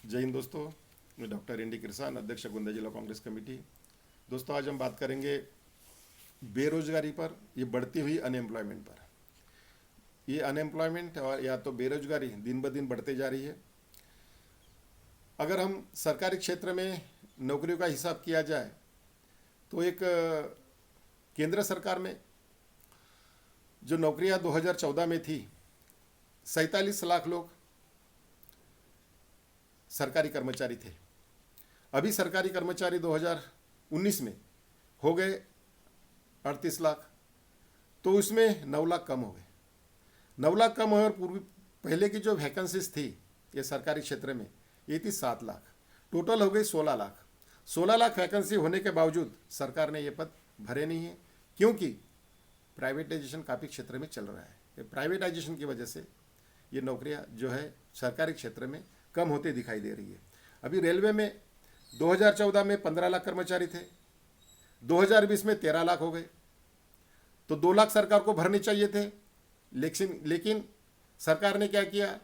जय हिंद दोस्तों। मैं डॉक्टर एन डी किरसान, अध्यक्ष गोंदिया जिला कांग्रेस कमेटी। दोस्तों, आज हम बात करेंगे बेरोजगारी पर, ये बढ़ती हुई अनएम्प्लॉयमेंट पर। ये अनएम्प्लॉयमेंट और या तो बेरोजगारी दिन ब दिन बढ़ते जा रही है। अगर हम सरकारी क्षेत्र में नौकरियों का हिसाब किया जाए तो एक केंद्र सरकार में जो नौकरियां 2014 में थी, 47 लाख लोग सरकारी कर्मचारी थे। अभी सरकारी कर्मचारी 2019 में हो गए 38 लाख, तो उसमें 9 लाख कम हो गए। 9 लाख कम हुए और पहले की जो वैकेंसीज थी ये सरकारी क्षेत्र में, ये थी 7 लाख, टोटल हो गई 16 लाख। 16 लाख वैकेंसी होने के बावजूद सरकार ने ये पद भरे नहीं है, क्योंकि प्राइवेटाइजेशन काफ़ी क्षेत्र में चल रहा है। ये प्राइवेटाइजेशन की वजह से ये नौकरियां जो है सरकारी क्षेत्र में कम होती दिखाई दे रही है। अभी रेलवे में 2014 में 15 लाख कर्मचारी थे, 2020 में 13 लाख हो गए, तो 2 लाख सरकार को भरने चाहिए थे। लेकिन सरकार ने क्या किया,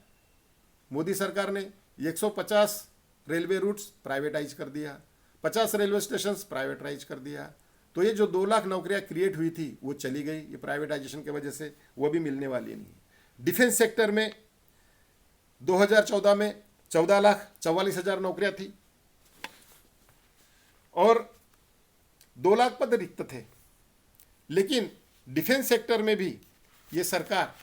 मोदी सरकार ने 150 रेलवे रूट्स प्राइवेटाइज कर दिया, 50 रेलवे स्टेशन प्राइवेटाइज कर दिया। तो ये जो 2 लाख नौकरियां क्रिएट हुई थी वो चली गई, ये प्राइवेटाइजेशन की वजह से वो भी मिलने वाली नहीं है। डिफेंस सेक्टर में 2014 में 14,44,000 नौकरियां थी और 2 लाख पद रिक्त थे। लेकिन डिफेंस सेक्टर में भी ये सरकार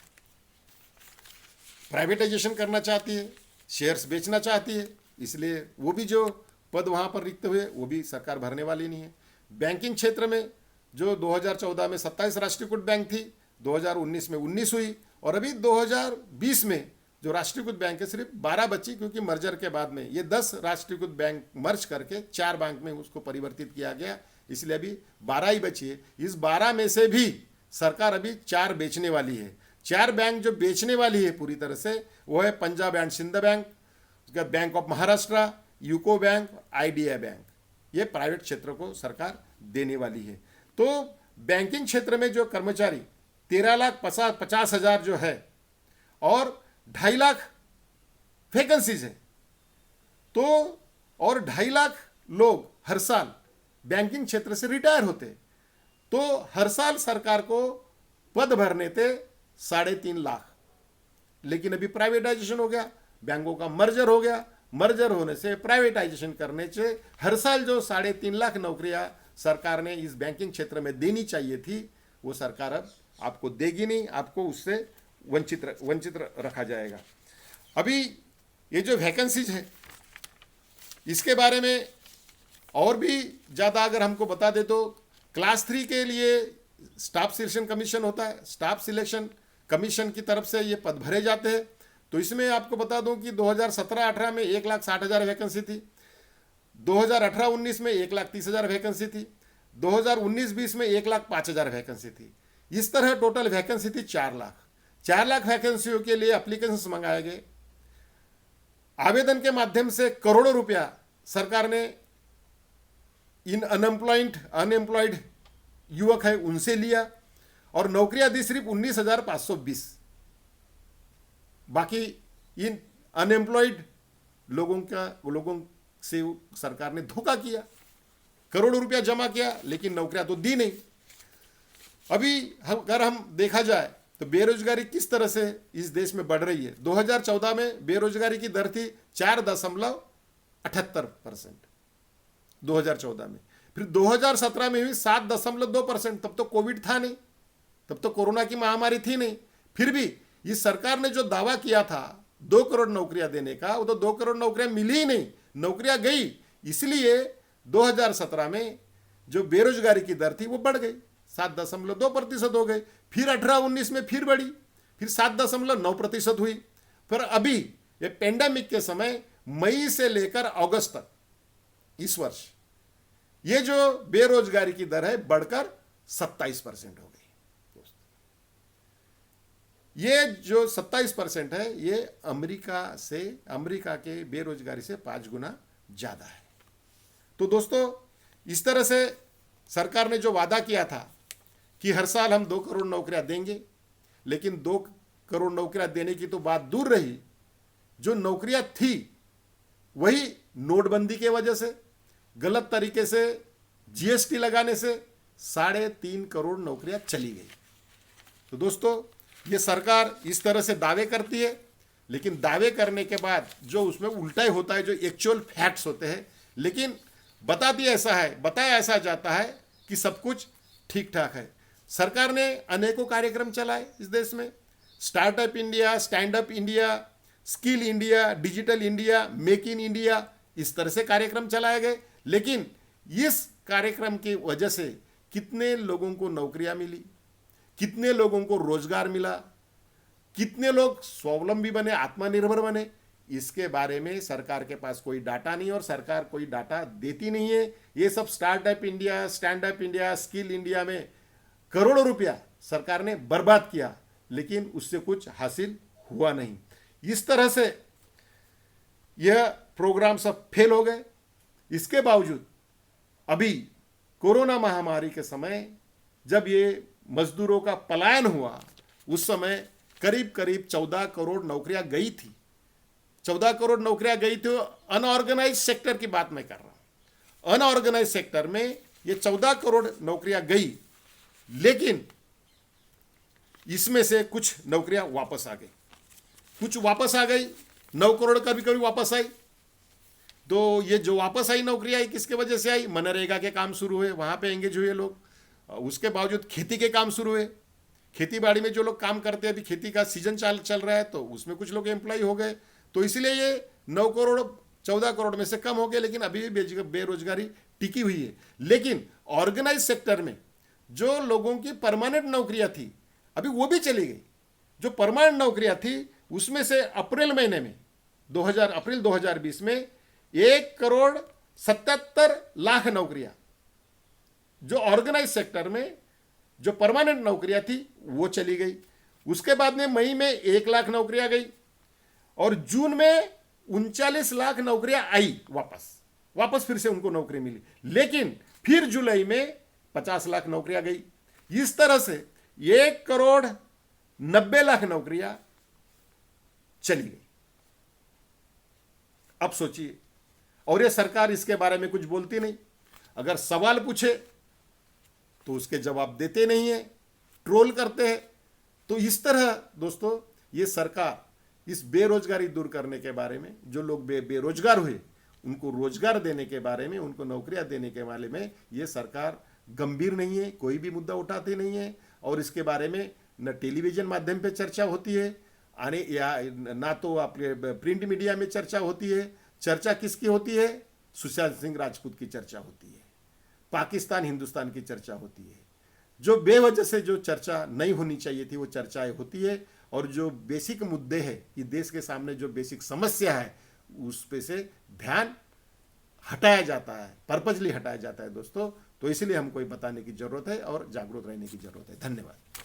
प्राइवेटाइजेशन करना चाहती है, शेयर्स बेचना चाहती है, इसलिए वो भी जो पद वहाँ पर रिक्त हुए वो भी सरकार भरने वाली नहीं है। बैंकिंग क्षेत्र में जो 2014 में 27 राष्ट्रीयकृत बैंक थी, 2019 में 19 हुई और अभी 2020 में जो राष्ट्रीयकृत बैंक है सिर्फ 12 बची, क्योंकि मर्जर के बाद में ये 10 राष्ट्रीयकृत बैंक मर्ज करके 4 बैंक में उसको परिवर्तित किया गया, इसलिए अभी 12 ही बची है। इस 12 में से भी सरकार अभी 4 बेचने वाली है। 4 बैंक जो बेचने वाली है पूरी तरह से वो है पंजाब एंड सिंध बैंक, उसका bank of Maharashtra, UCO bank, IDI bank. ये प्राइवेट क्षेत्र को सरकार देने वाली है। तो बैंकिंग क्षेत्र में जो कर्मचारी 13,50,000 जो है और 2.5 लाख वैकेंसीज है, तो और 2.5 लाख लोग हर साल बैंकिंग क्षेत्र से रिटायर होते, तो हर साल सरकार को पद भरने थे 3.5 लाख। लेकिन अभी प्राइवेटाइजेशन हो गया, बैंकों का मर्जर हो गया, मर्जर होने से प्राइवेटाइजेशन करने से हर साल जो 3.5 लाख नौकरियां सरकार ने इस बैंकिंग क्षेत्र में देनी चाहिए थी वो सरकार अब आपको देगी नहीं, आपको उससे वंचित रखा जाएगा। अभी ये जो वैकेंसीज है इसके बारे में और भी ज़्यादा अगर हमको बता दे तो क्लास 3 के लिए स्टाफ सिलेक्शन कमीशन होता है, स्टाफ सिलेक्शन कमीशन की तरफ से ये पद भरे जाते हैं। तो इसमें आपको बता दूं कि 2017-18 में 1,60,000 वैकेंसी थी, 2018-19 में 1,30,000 वैकेंसी थी, 2019-20 में 1,05,000 वैकेंसी थी। इस तरह टोटल वैकेंसी थी 4 लाख। 4 लाख वैकेंसियों के लिए एप्लीकेशंस मंगाए गए। आवेदन के माध्यम से करोड़ों रुपया सरकार ने इन अनएम्प्लॉयड युवक है उनसे लिया और नौकरियां दी सिर्फ 19,520। बाकी इन अनएम्प्लॉयड लोगों से सरकार ने धोखा किया, करोड़ों रुपया जमा किया लेकिन नौकरियां तो दी नहीं। अभी अगर हम देखा जाए तो बेरोजगारी किस तरह से इस देश में बढ़ रही है। 2014 में बेरोजगारी की दर थी 4.78% 2014 में, फिर 2017 में हुई 7.2%। तब तो कोविड था नहीं, तब तो कोरोना की महामारी थी नहीं, फिर भी इस सरकार ने जो दावा किया था 2 करोड़ नौकरियां देने का, वो तो 2 करोड़ नौकरियां मिली ही नहीं, नौकरियां गई। इसलिए 2017 में जो बेरोजगारी की दर थी वो बढ़ गई, 7.2% हो गई, फिर 18-19 में फिर बढ़ी, फिर 7.9% हुई। फिर अभी ये पेंडेमिक के समय मई से लेकर अगस्त तक इस वर्ष ये जो बेरोजगारी की दर है बढ़कर 27% हो गई। ये जो 27% है ये अमेरिका के बेरोजगारी से 5 गुना ज्यादा है। तो दोस्तों, इस तरह से सरकार ने जो वादा किया था कि हर साल हम 2 करोड़ नौकरियां देंगे, लेकिन 2 करोड़ नौकरियां देने की तो बात दूर रही, जो नौकरियां थी वही नोटबंदी के वजह से, गलत तरीके से जीएसटी लगाने से 3.5 करोड़ नौकरियां चली गई। तो दोस्तों, ये सरकार इस तरह से दावे करती है, लेकिन दावे करने के बाद जो उसमें उल्टा ही होता है, जो एक्चुअल फैक्ट्स होते हैं, लेकिन बताया ऐसा जाता है कि सब कुछ ठीक ठाक है। सरकार ने अनेकों कार्यक्रम चलाए इस देश में, startup India, stand up India, skill India, digital India, make in India, इस तरह से कार्यक्रम चलाए गए। लेकिन इस कार्यक्रम की वजह से कितने लोगों को नौकरियां मिली, कितने लोगों को रोजगार मिला, कितने लोग स्वावलंबी बने, आत्मनिर्भर बने, इसके बारे में सरकार के पास कोई डाटा नहीं, और सरकार कोई डाटा देती नहीं है। ये सब startup India, stand up India, skill India में करोड़ों रुपया सरकार ने बर्बाद किया, लेकिन उससे कुछ हासिल हुआ नहीं। इस तरह से यह प्रोग्राम सब फेल हो गए। इसके बावजूद अभी कोरोना महामारी के समय जब ये मजदूरों का पलायन हुआ, उस समय करीब करीब 14 करोड़ नौकरियां गई थी। 14 करोड़ नौकरियां गई थी। अनऑर्गेनाइज सेक्टर की बात मैं कर रहा हूं। अनऑर्गेनाइज सेक्टर में ये 14 करोड़ नौकरियां गई, लेकिन इसमें से कुछ नौकरियां वापस आ गई, कुछ वापस आ गई। 9 करोड़ कभी कभी वापस आई। तो ये जो वापस आई नौकरियां आई, किसके वजह से आई? मनरेगा के काम शुरू हुए, वहां पे एंगेज हुए लोग। उसके बावजूद खेती के काम शुरू हुए, खेती बाड़ी में जो लोग काम करते हैं, अभी खेती का सीजन चल रहा है, तो उसमें कुछ लोग एम्प्लॉय हो गए। तो इसलिए ये 9 करोड़ 14 करोड़ में से कम हो गए, लेकिन अभी भी बेरोजगारी टिकी हुई है। लेकिन ऑर्गेनाइज सेक्टर में जो लोगों की परमानेंट नौकरियां थी, अभी वो भी चली गई। जो परमानेंट नौकरियां थी, उसमें से अप्रैल महीने में अप्रैल 2020 में 1 करोड़ 77 लाख नौकरियां जो ऑर्गेनाइज सेक्टर में जो परमानेंट नौकरियां थी वो चली गई। उसके बाद में मई में 1 लाख नौकरियां गई, और जून में 39 लाख नौकरियां आई वापस फिर से उनको नौकरी मिली। लेकिन फिर जुलाई में 50 लाख नौकरियां गई। इस तरह से 1 करोड़ 90 लाख नौकरियां चली गई। अब सोचिए, और ये सरकार इसके बारे में कुछ बोलती नहीं। अगर सवाल पूछे तो उसके जवाब देते नहीं है, ट्रोल करते हैं। तो इस तरह दोस्तों, ये सरकार इस बेरोजगारी दूर करने के बारे में, जो लोग बेरोजगार हुए उनको रोजगार देने के बारे में, उनको नौकरियां देने के बारे में ये सरकार गंभीर नहीं है, कोई भी मुद्दा उठाती नहीं है। और इसके बारे में न टेलीविजन माध्यम पे चर्चा होती है, या ना तो आपके प्रिंट मीडिया में चर्चा होती है। चर्चा किसकी होती है? सुशांत सिंह राजपूत की चर्चा होती है, पाकिस्तान हिंदुस्तान की चर्चा होती है। जो बेवजह से जो चर्चा नहीं होनी चाहिए थी वो चर्चाएं होती है, और जो बेसिक मुद्दे हैं कि देश के सामने जो बेसिक समस्या है उस पे से ध्यान हटाया जाता है, पर्पजली हटाया जाता है दोस्तों। तो इसलिए हमको ये बताने की जरूरत है और जागरूक रहने की जरूरत है। धन्यवाद।